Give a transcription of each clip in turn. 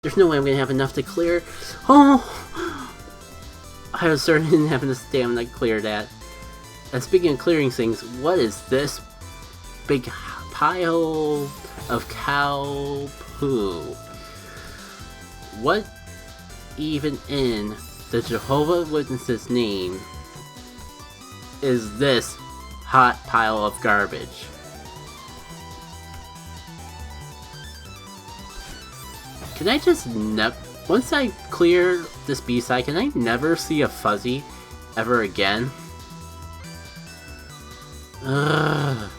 There's no way I'm gonna have enough to clear. Oh! I was certain having the stamina to clear that. And speaking of clearing things, what is this big pile of cow poo? What even in the Jehovah's Witnesses' name is this hot pile of garbage? Can I just once I clear this B-side, can I never see a fuzzy ever again? Ugh.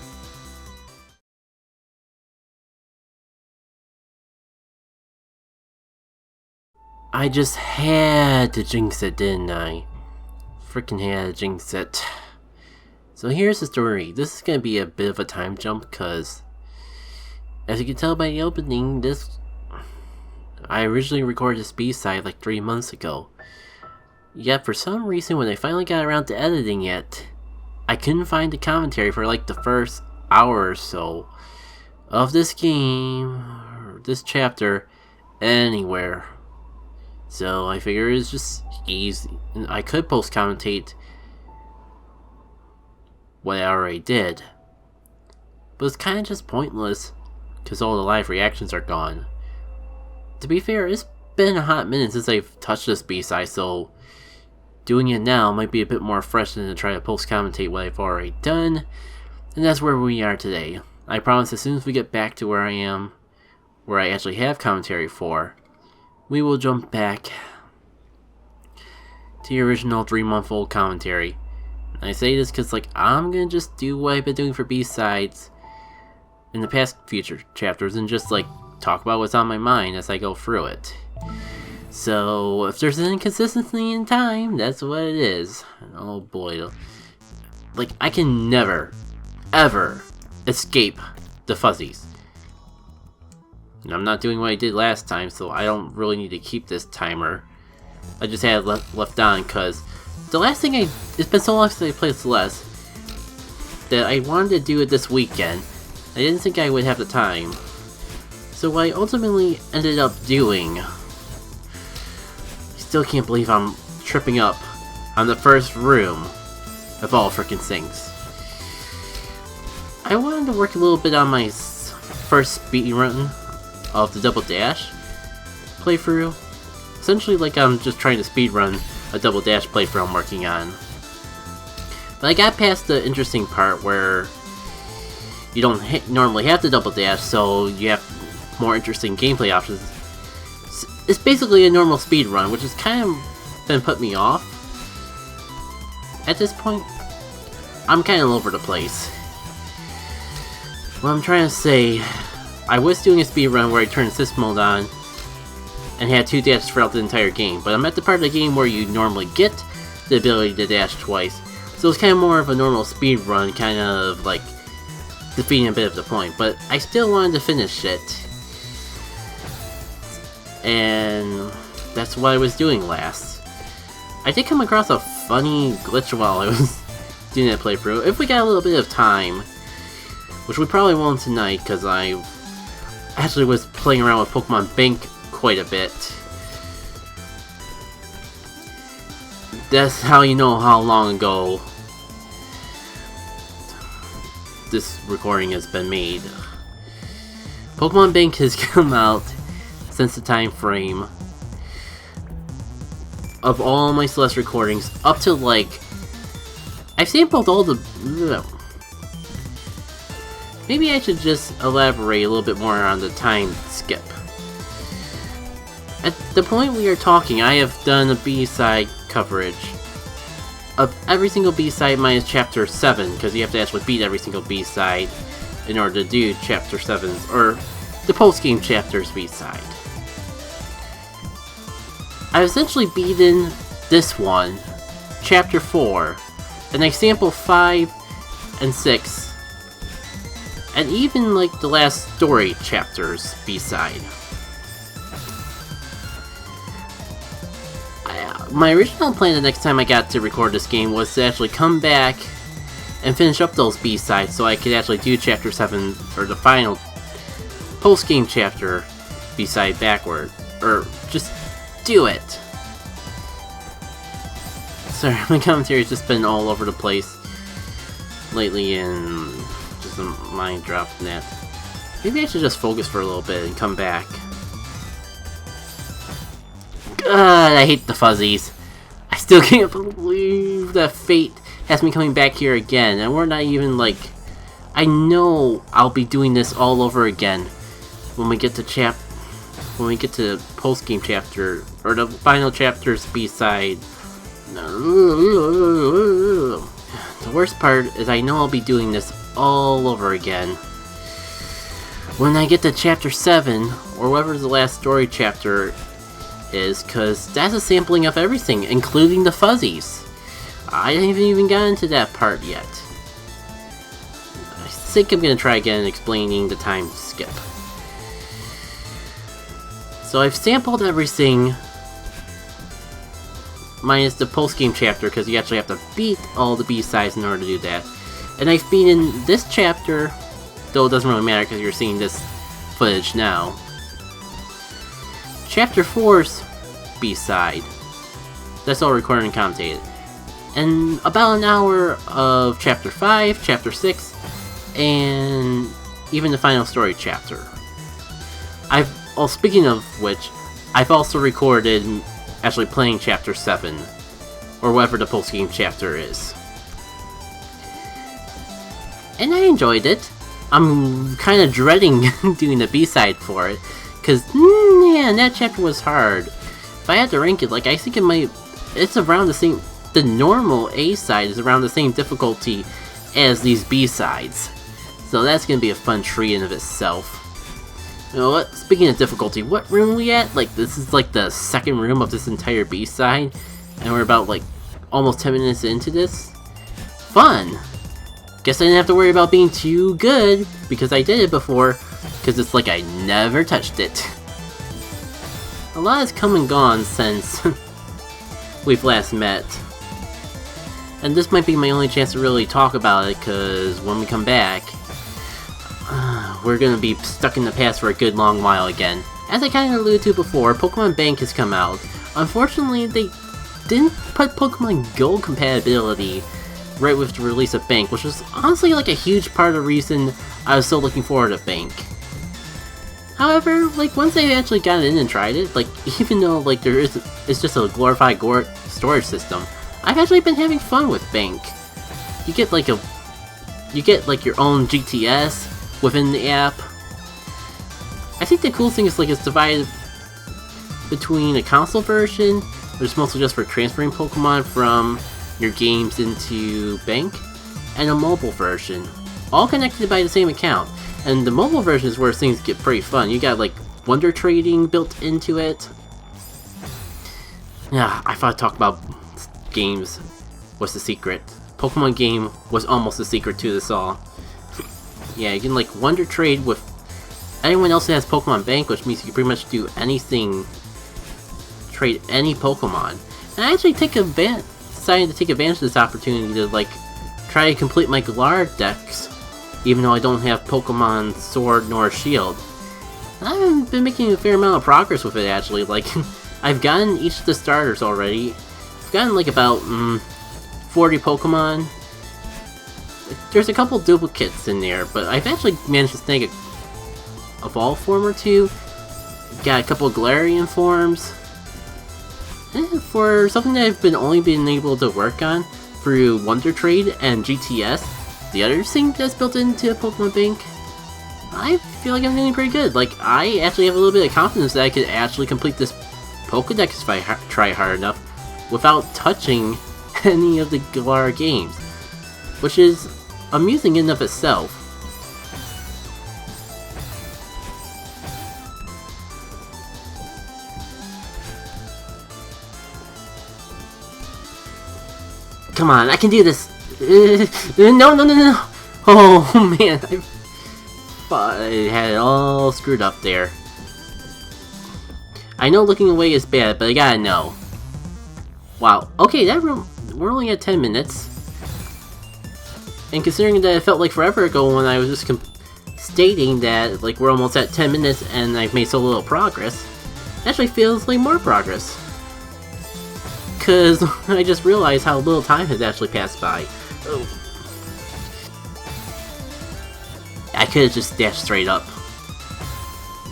I just had to jinx it, didn't I? Freaking had to jinx it. So here's the story. This is gonna be a bit of a time jump, cause as you can tell by the opening, I originally recorded this B-side like 3 months ago. Yet for some reason when I finally got around to editing it, I couldn't find the commentary for like the first hour or so of this game, or this chapter, anywhere. So I figured it's just easy, and I could post-commentate what I already did. But it's kinda just pointless, because all the live reactions are gone. To be fair, it's been a hot minute since I've touched this B-side, so doing it now might be a bit more fresh than to try to post-commentate what I've already done. And that's where we are today. I promise as soon as we get back to where I am, where I actually have commentary for, we will jump back to the original 3-month-old commentary. And I say this because like I'm gonna just do what I've been doing for B-sides in the past future chapters and just like talk about what's on my mind as I go through it. So if there's an inconsistency in time, that's what it is. Oh boy, like I can never, ever escape the fuzzies. And I'm not doing what I did last time, so I don't really need to keep this timer. I just had it left on because the last thing it's been so long since I played Celeste that I wanted to do it this weekend. I didn't think I would have the time. So what I ultimately ended up doing, I still can't believe I'm tripping up on the first room of all freaking things. I wanted to work a little bit on my first speedrun of the Double Dash playthrough. Essentially like I'm just trying to speedrun a Double Dash playthrough I'm working on. But I got past the interesting part where you don't normally have the Double Dash, so you have more interesting gameplay options. It's basically a normal speedrun, which has kind of been put me off. At this point, I'm kind of all over the place. What I'm trying to say, I was doing a speedrun where I turned assist mode on and had 2 dashes throughout the entire game, but I'm at the part of the game where you normally get the ability to dash twice, so it's kind of more of a normal speedrun, kind of like defeating a bit of the point, but I still wanted to finish it. And that's what I was doing last. I did come across a funny glitch while I was doing that playthrough. If we got a little bit of time, which we probably won't tonight because I actually was playing around with Pokemon Bank quite a bit. That's how you know how long ago this recording has been made. Pokemon Bank has come out since the time frame of all my Celeste recordings up to like I've sampled all the maybe I should just elaborate a little bit more on the time skip. At the point we are talking, I have done a B-side coverage of every single B-side minus chapter 7, because you have to actually beat every single B-side in order to do chapter 7, or the post-game chapters B-side. I've essentially beaten this one, chapter 4, and I sampled 5 and 6, and even like the last story chapters B-side. My original plan the next time I got to record this game was to actually come back and finish up those B-sides so I could actually do chapter 7, or the final post-game chapter B-side backward. Or just do it. Sorry, my commentary's just been all over the place lately and just a mind drop from that. Maybe I should just focus for a little bit and come back. God, I hate the fuzzies. I still can't believe that fate has me coming back here again, and we're not even like... I know I'll be doing this all over again when we get to post-game chapter, or the final chapter's B-side. The worst part is I know I'll be doing this all over again when I get to chapter 7, or whatever the last story chapter is, cause that's a sampling of everything, including the fuzzies. I haven't even gotten into that part yet. I think I'm gonna try again explaining the time skip. So I've sampled everything minus the post-game chapter, because you actually have to beat all the B-sides in order to do that. And I've beaten this chapter, though it doesn't really matter because you're seeing this footage now. Chapter 4's B-side. That's all recorded and commentated. And about an hour of Chapter 5, Chapter 6, and even the final story chapter. Speaking of which, I've also recorded actually playing Chapter 7, or whatever the post-game chapter is. And I enjoyed it. I'm kind of dreading doing the B-side for it, because, man, that chapter was hard. If I had to rank it, like, I think it's around the same, the normal A-side is around the same difficulty as these B-sides. So that's going to be a fun treat in of itself. You know what, speaking of difficulty, what room are we at? Like, this is like the second room of this entire B-side, and we're about like almost 10 minutes into this. Fun! Guess I didn't have to worry about being too good, because I did it before, because it's like I never touched it. A lot has come and gone since we've last met. And this might be my only chance to really talk about it, because when we come back, we're gonna be stuck in the past for a good long while again. As I kind of alluded to before, Pokemon Bank has come out. Unfortunately, they didn't put Pokemon Go compatibility right with the release of Bank, which was honestly like a huge part of the reason I was so looking forward to Bank. However, like, once I actually got in and tried it, like, even though like it's just a glorified storage system, I've actually been having fun with Bank. You get like your own GTS within the app. I think the cool thing is like it's divided between a console version, which is mostly just for transferring Pokemon from your games into Bank, and a mobile version, all connected by the same account. And the mobile version is where things get pretty fun. You got like wonder trading built into it. Yeah, I thought talk about games was the secret. Pokemon game was almost the secret to this all. Yeah, you can like wonder trade with anyone else that has Pokemon Bank, which means you can pretty much do anything, trade any Pokemon. And I actually decided to take advantage of this opportunity to like try to complete my Galar decks, even though I don't have Pokemon Sword nor Shield. And I've been making a fair amount of progress with it actually. Like, I've gotten each of the starters already. I've gotten like about 40 Pokemon. There's a couple duplicates in there, but I've actually managed to snag a Evolve form or two. Got a couple of Galarian forms. And for something that I've only been able to work on through Wonder Trade and GTS, the other thing that's built into Pokemon Bank, I feel like I'm doing pretty good. Like, I actually have a little bit of confidence that I could actually complete this Pokedex if I try hard enough without touching any of the Galar games, which is amusing in and of itself. Come on, I can do this! No! Oh man, I had it all screwed up there. I know looking away is bad, but I gotta know. Wow, okay, we're only at 10 minutes. And considering that it felt like forever ago when I was just stating that like we're almost at 10 minutes and I've made so little progress, actually feels like more progress. Cause I just realized how little time has actually passed by. Oh. I could have just dashed straight up.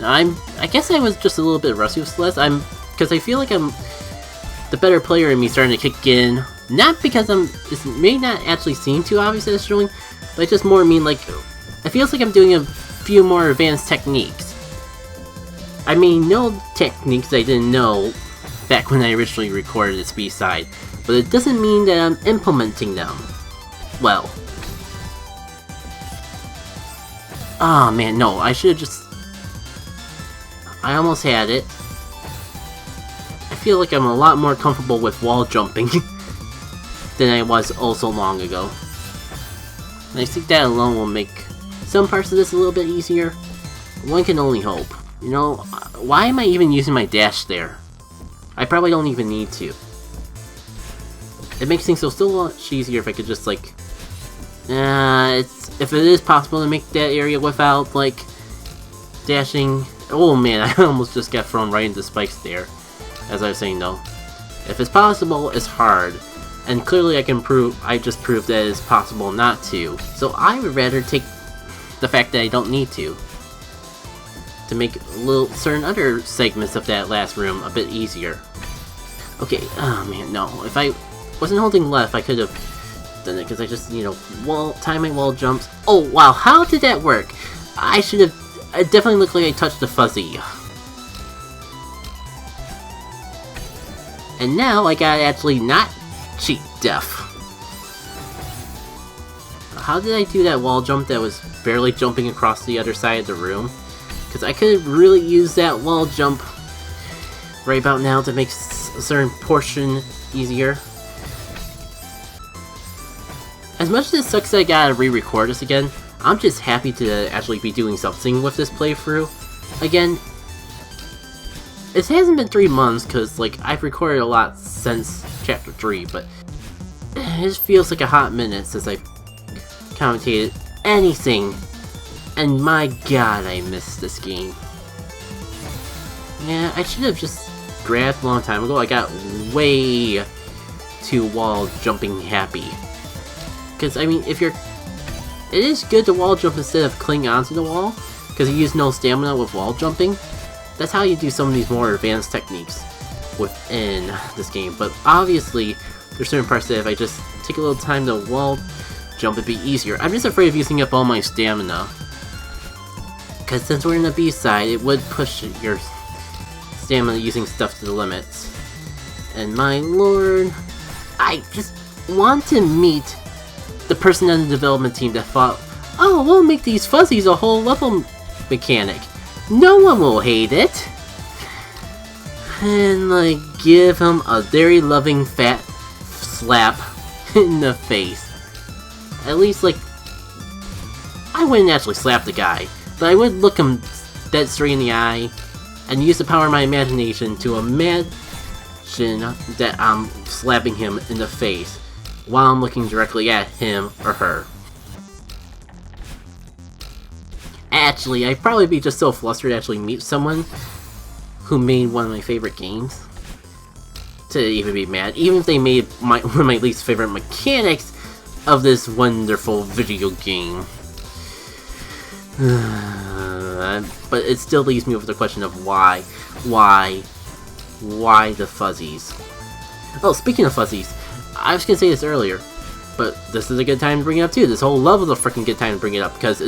I guess I was just a little bit rusty with Celeste. Because I feel like I'm the better player in me starting to kick in. Not because this may not actually seem too obvious that it's showing, but I just more mean like, it feels like I'm doing a few more advanced techniques. I may know techniques I didn't know back when I originally recorded this B-side, but it doesn't mean that I'm implementing them well. Oh man, no, I should have just... I almost had it. I feel like I'm a lot more comfortable with wall jumping than I was oh so long ago. And I think that alone will make some parts of this a little bit easier. One can only hope. You know, why am I even using my dash there? I probably don't even need to. It makes things so still much easier if I could just like... if it is possible to make that area without, like, dashing... Oh man, I almost just got thrown right into spikes there. As I was saying though. If it's possible, it's hard. And clearly I just proved that it's possible not to. So I would rather take the fact that I don't need to make certain other segments of that last room a bit easier. Okay, oh man, no. If I wasn't holding left, I could have done it, because I just, you know, time my wall jumps. Oh wow, how did that work? I should have... It definitely looked like I touched the fuzzy. And now I gotta actually not cheat death. How did I do that wall jump that was barely jumping across the other side of the room? Because I could really use that wall jump right about now to make a certain portion easier. As much as it sucks that I gotta re-record this again, I'm just happy to actually be doing something with this playthrough. Again, it hasn't been 3 months because, like, I've recorded a lot since Chapter 3, but it feels like a hot minute since I've commentated anything, and my god, I missed this game. Yeah, I should have just grabbed a long time ago. I got way too wall jumping happy. Because, I mean, it is good to wall jump instead of cling onto the wall, because you use no stamina with wall jumping. That's how you do some of these more advanced techniques within this game. But obviously, there's certain parts that if I just take a little time to wall jump, it'd be easier. I'm just afraid of using up all my stamina. Because since we're in the B-side, it would push your stamina using stuff to the limits. And my lord, I just want to meet the person on the development team that thought, oh, we'll make these fuzzies a whole level mechanic. No one will hate it. And, like, give him a very loving fat slap in the face. At least, like, I wouldn't actually slap the guy, but I would look him dead straight in the eye and use the power of my imagination to imagine that I'm slapping him in the face while I'm looking directly at him or her. Actually, I'd probably be just so flustered to actually meet someone who made one of my favorite games to even be mad, even if they made one of my least favorite mechanics of this wonderful video game. But it still leaves me with the question of why the fuzzies? Oh, speaking of fuzzies, I was gonna say this earlier, but this is a good time to bring it up too. This whole level is a freaking good time to bring it up, because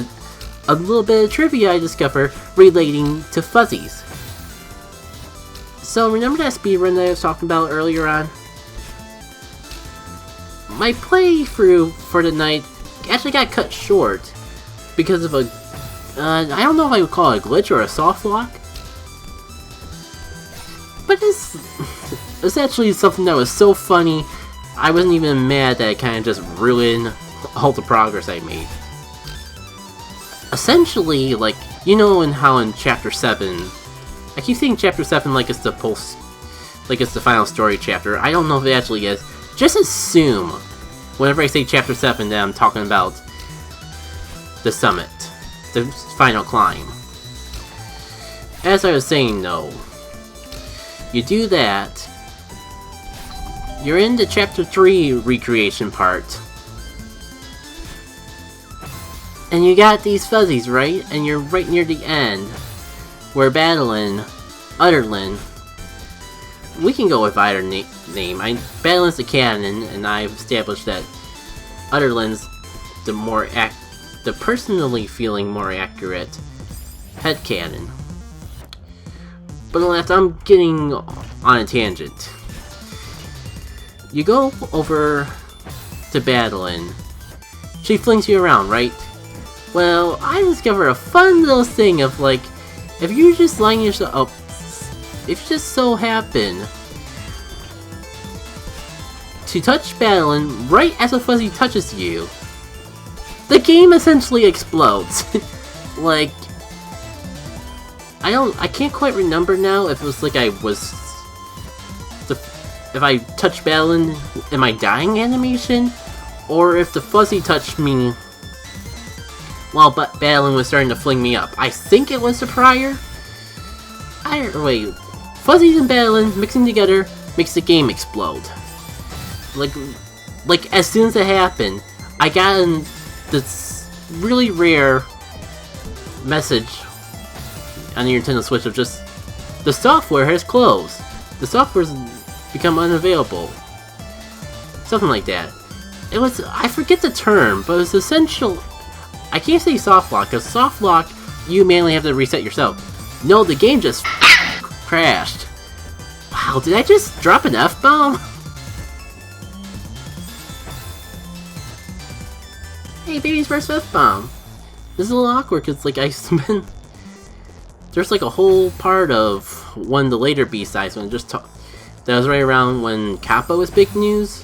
a little bit of trivia I discovered relating to fuzzies. So remember that speedrun that I was talking about earlier on? My playthrough for the night actually got cut short because of a, I don't know if I would call it a glitch or a soft lock. But it's actually something that was so funny, I wasn't even mad that it kind of just ruined all the progress I made. Essentially, like, you know how in Chapter 7, I keep saying Chapter 7 like it's the final story chapter. I don't know if it actually is. Just assume, whenever I say Chapter 7, that I'm talking about the summit, the final climb. As I was saying though, You do that. You're in the Chapter 3 recreation part. And you got these fuzzies, right? And you're right near the end. We're battling Utterlin. We can go with either name. Battlin's the canon, and I've established that Utterlin's the personally feeling more accurate headcanon. But I'm getting on a tangent. You go over to Battling. She flings you around, right? Well, I discovered a fun little thing of like, if you just line yourself up, if you just so happen to touch Battling right as a fuzzy touches you, the game essentially explodes. Like, I can't quite remember now if it was like if I touched Battling in my dying animation, or if the fuzzy touched me while Battling was starting to fling me up. I think it was the prior. Wait. Fuzzies and Battling mixing together makes the game explode. Like as soon as it happened, I got this really rare message on the Nintendo Switch of just, the software has closed. The software's become unavailable. Something like that. It was, I forget the term, but it was essential. I can't say soft lock, because soft lock, you manually have to reset yourself. No, the game just crashed. Wow, did I just drop an F-bomb? Hey, baby's first F-bomb. This is a little awkward, because like, there's like a whole part of one of the later B-sides when that was right around when Kappa was big news.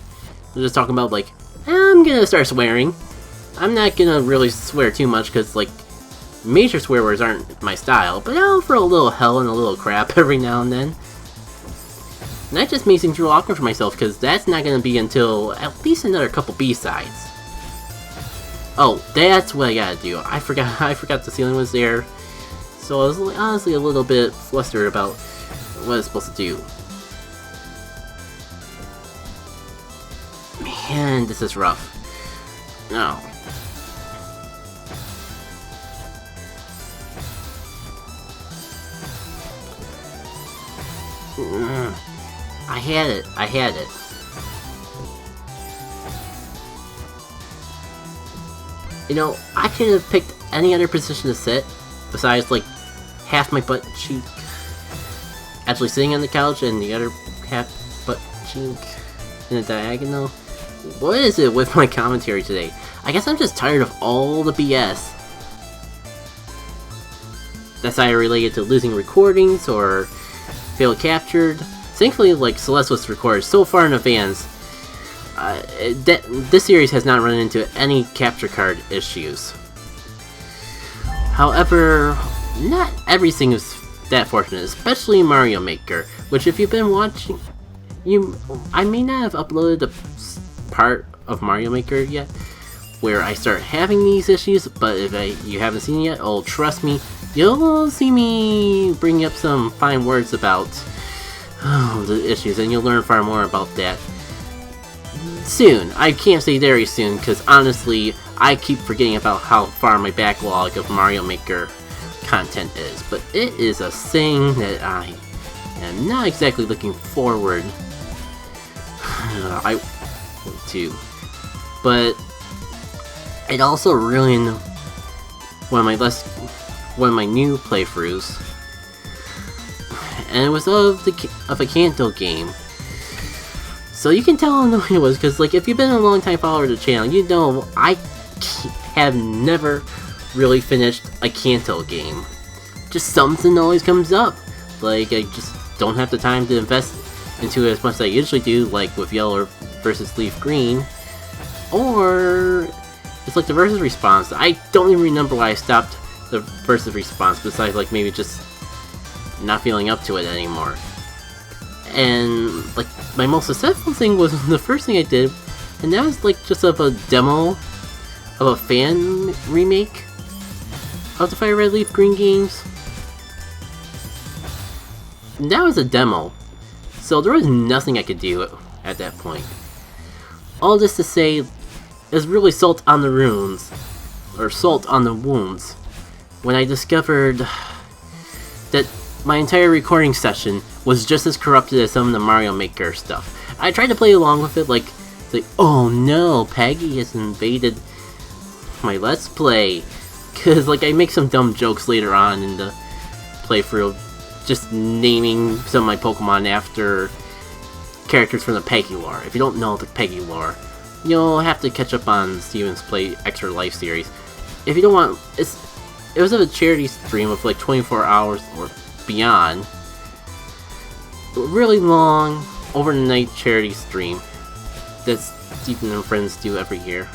They're just talking about like, I'm gonna start swearing. I'm not gonna really swear too much because like major swear words aren't my style, but I'll throw a little hell and a little crap every now and then. And that just makes things real awkward for myself because that's not gonna be until at least another couple B-sides. Oh, that's what I gotta do. I forgot the ceiling was there. So I was honestly a little bit flustered about what it's supposed to do. Man, this is rough. No. I had it. You know, I could have picked any other position to sit besides like half my butt cheek actually sitting on the couch and the other half butt cheek in a diagonal. What is it with my commentary today? I guess I'm just tired of all the BS that's either related to losing recordings or failed captured. Thankfully, like, Celeste was recorded so far in advance, this series has not run into any capture card issues. However, not everything is that fortunate, especially Mario Maker, which if you've been watching, I may not have uploaded the part of Mario Maker yet where I start having these issues, but if you haven't seen it yet, oh, trust me, you'll see me bring up some fine words about the issues, and you'll learn far more about that soon. I can't say very soon, because honestly, I keep forgetting about how far my backlog of Mario Maker content is, but it is a thing that I am not exactly looking forward to. But it also ruined one of my new playthroughs, and it was of a Kanto game. So you can tell how annoying it was, because like, if you've been a long time follower of the channel, you know I have never really finished a Kanto game. Just something always comes up. Like, I just don't have the time to invest into it as much as I usually do, like with Yellow versus Leaf Green. Or it's like the versus response. I don't even remember why I stopped the versus response, besides like maybe just not feeling up to it anymore. And like, my most successful thing was the first thing I did, and that was like just of a demo of a fan remake of the Fire Red Leaf Green games. And that was a demo. So there was nothing I could do at that point. All this to say is really salt on the runes, or salt on the wounds, when I discovered that my entire recording session was just as corrupted as some of the Mario Maker stuff. I tried to play along with it, like oh no, Peggy has invaded my Let's Play, cause like I make some dumb jokes later on in the playthrough, just naming some of my Pokemon after characters from the Peggy lore. If you don't know the Peggy lore, you'll have to catch up on Steven's Play Extra Life series. If you don't want, it was a charity stream of like 24 hours or beyond. Really long, overnight charity stream that Steven and friends do every year.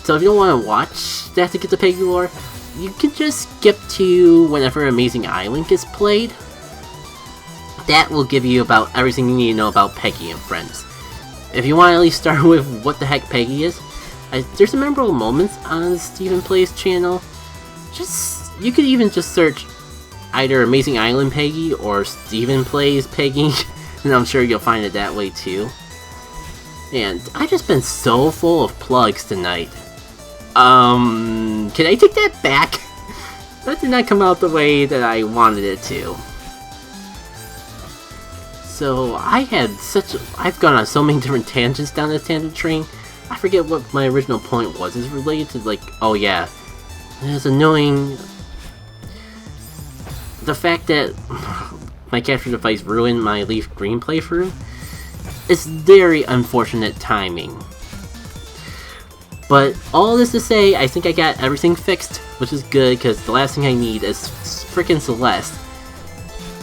So if you don't want to watch that to get the Peggy lore, you can just skip to whenever Amazing Island gets played. That will give you about everything you need to know about Peggy and friends. If you want to at least start with what the heck Peggy is, there's some memorable moments on Steven Plays channel. You could even just search either Amazing Island Peggy or Steven Plays Peggy, and I'm sure you'll find it that way too. And I've just been so full of plugs tonight. Can I take that back? That did not come out the way that I wanted it to. So I've gone on so many different tangents down this tangent train. I forget what my original point was. It's related to like, oh yeah, it's annoying. The fact that my capture device ruined my Leaf Green playthrough is very unfortunate timing. But all this to say, I think I got everything fixed, which is good, because the last thing I need is frickin' Celeste.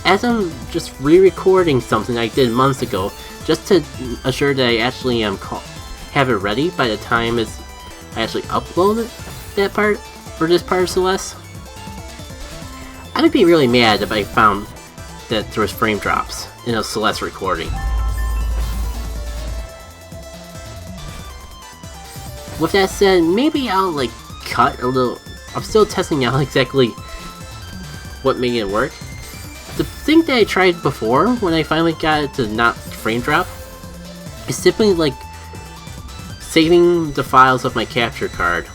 As I'm just re-recording something I did months ago, just to assure that I actually have it ready by the time I actually upload that part, for this part of Celeste. I would be really mad if I found that there was frame drops in a Celeste recording. With that said, maybe I'll like cut a little. I'm still testing out exactly what made it work. The thing that I tried before, when I finally got it to not frame drop, is simply like saving the files of my capture card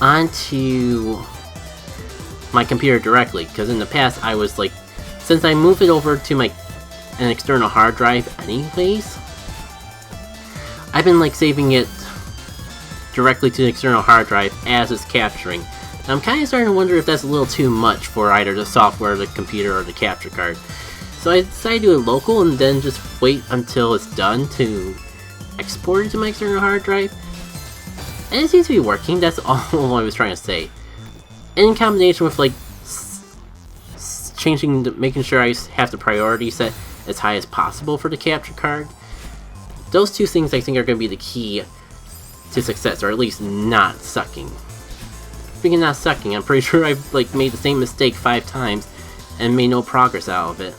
onto my computer directly, because in the past I was like, since I moved it over to an external hard drive anyways, I've been like saving it directly to the external hard drive as it's capturing. And I'm kind of starting to wonder if that's a little too much for either the software, the computer, or the capture card. So I decided to do it local and then just wait until it's done to export it to my external hard drive. And it seems to be working. That's all I was trying to say. In combination with like making sure I have the priority set as high as possible for the capture card. Those two things I think are going to be the key to success, or at least not sucking. Speaking of not sucking, I'm pretty sure I've like made the same mistake 5 times and made no progress out of it.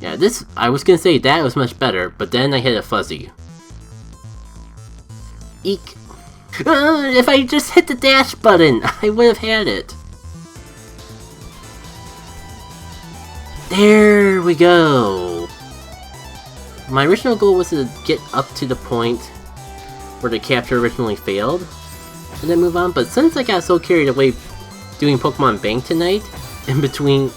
Yeah, I was gonna say that was much better, but then I hit a fuzzy. Eek. If I just hit the dash button, I would have had it. There we go. My original goal was to get up to the point where the capture originally failed, and then move on, but since I got so carried away doing Pokemon Bank tonight, in between,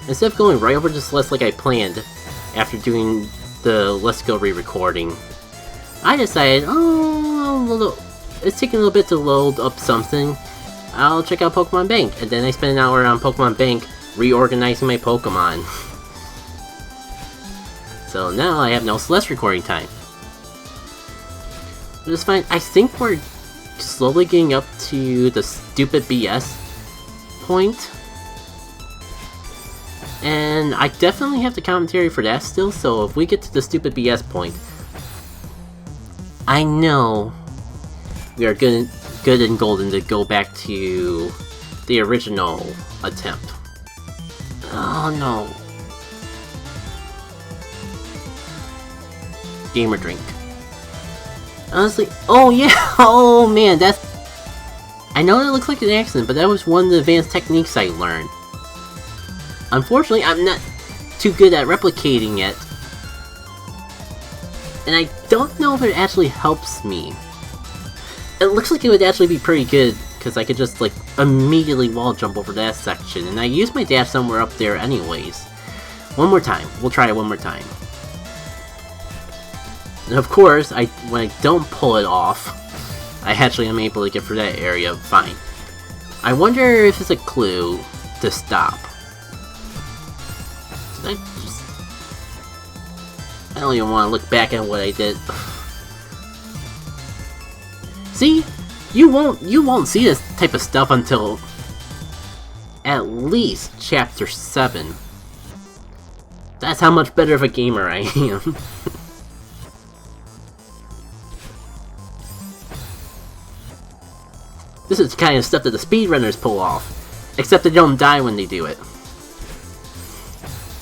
instead of going right over to Celeste like I planned, after doing the Let's Go re-recording, I decided, it's taking a little bit to load up something, I'll check out Pokemon Bank, and then I spent an hour on Pokemon Bank reorganizing my Pokemon. So now I have no Celeste recording time. But it's fine. I think we're slowly getting up to the stupid BS point. And I definitely have the commentary for that still, so if we get to the stupid BS point, I know we are good and golden to go back to the original attempt. Oh no. Gamer drink. Honestly, oh yeah, oh man, I know that looks like an accident, but that was one of the advanced techniques I learned. Unfortunately, I'm not too good at replicating it. And I don't know if it actually helps me. It looks like it would actually be pretty good, because I could just, like, immediately wall jump over that section, and I use my dash somewhere up there anyways. One more time. We'll try it one more time. And of course, when I don't pull it off, I actually am able to get through that area fine. I wonder if it's a clue to stop. I don't even want to look back at what I did. See? You won't see this type of stuff until at least Chapter 7. That's how much better of a gamer I am. This is the kind of stuff that the speedrunners pull off. Except they don't die when they do it.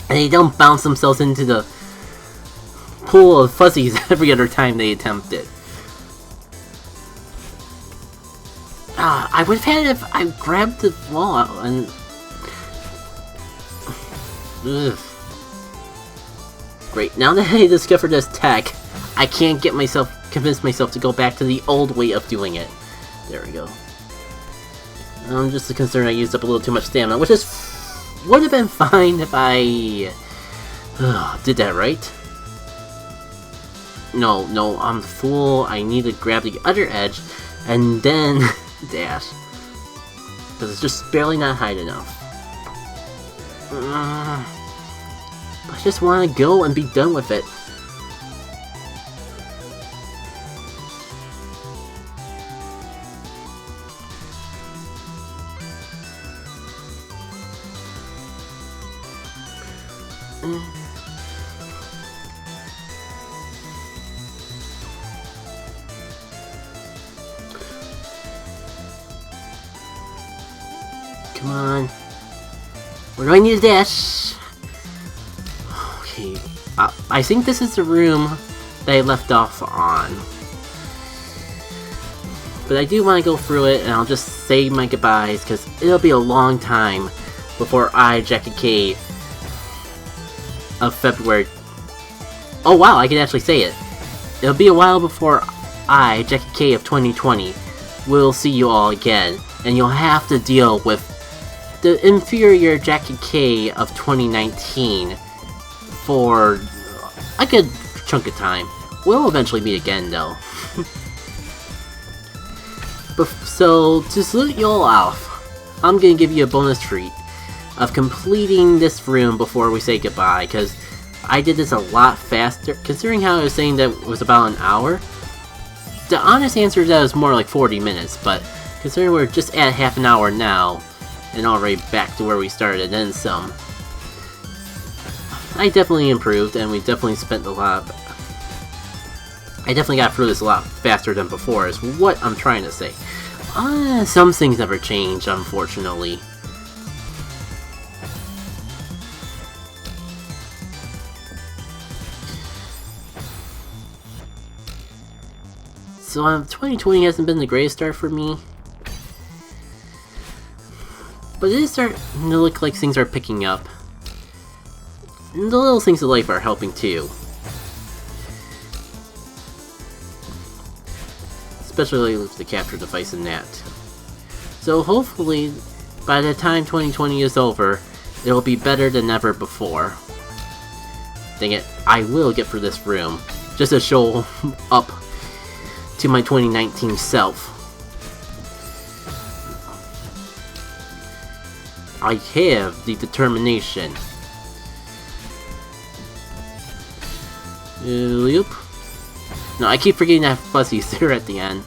And they don't bounce themselves into the pool of fuzzies every other time they attempt it. I would have had it if I grabbed the wall and... Ugh. Great, now that I discovered this tech, I can't convince myself to go back to the old way of doing it. There we go. I'm just concerned I used up a little too much stamina, which would have been fine if I did that right. No, I'm the fool. I need to grab the other edge and then dash. Because it's just barely not high enough. I just want to go and be done with it. Come on. Where do I need a dash? Okay. I think this is the room that I left off on. But I do want to go through it, and I'll just say my goodbyes, because it'll be a long time before JackitK of February. Oh wow, I can actually say it. It'll be a while before JackitK of 2020 will see you all again, and you'll have to deal with the inferior JackitK of 2019 for a good chunk of time. We'll eventually meet again, though. So, to salute you all off, I'm gonna give you a bonus treat of completing this room before we say goodbye, because I did this a lot faster. Considering how I was saying that it was about an hour, the honest answer is that it was more like 40 minutes, but considering we're just at half an hour now, and already back to where we started, and then some, I definitely improved, and we definitely spent a lot. I definitely got through this a lot faster than before, is what I'm trying to say. Some things never change, unfortunately. So 2020 hasn't been the greatest start for me. But it is starting to look like things are picking up. And the little things of life are helping too. Especially with the capture device and that. So hopefully, by the time 2020 is over, it'll be better than ever before. Dang it, I will get through this room, just to show up to my 2019 self. I have the determination. Loop. No, I keep forgetting that fuzzy's there at the end.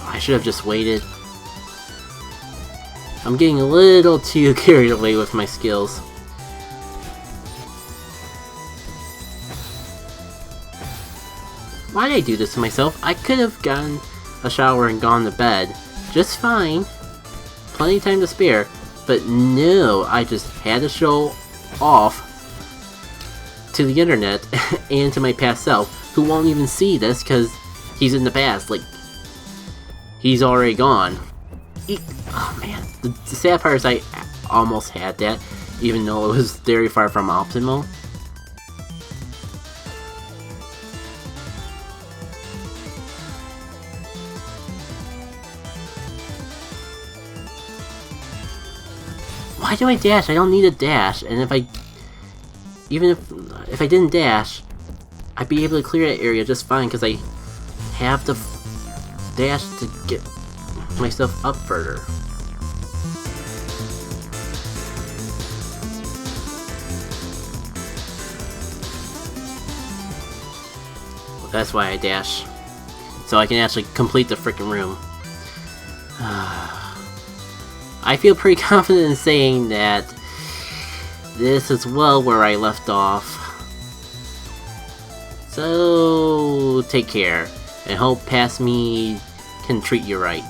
I should have just waited. I'm getting a little too carried away with my skills. Why did I do this to myself? I could have gotten a shower and gone to bed just fine. Plenty of time to spare. But no, I just had to show off to the internet and to my past self, who won't even see this because he's in the past. Like, he's already gone. Oh man, the sad part is I almost had that, even though it was very far from optimal. Why do I dash? I don't need a dash, and if I... Even if I didn't dash, I'd be able to clear that area just fine, because I have the dash to get myself up further. Well, that's why I dash. So I can actually complete the freaking room. I feel pretty confident in saying that this is well where I left off. So take care, and hope past me can treat you right.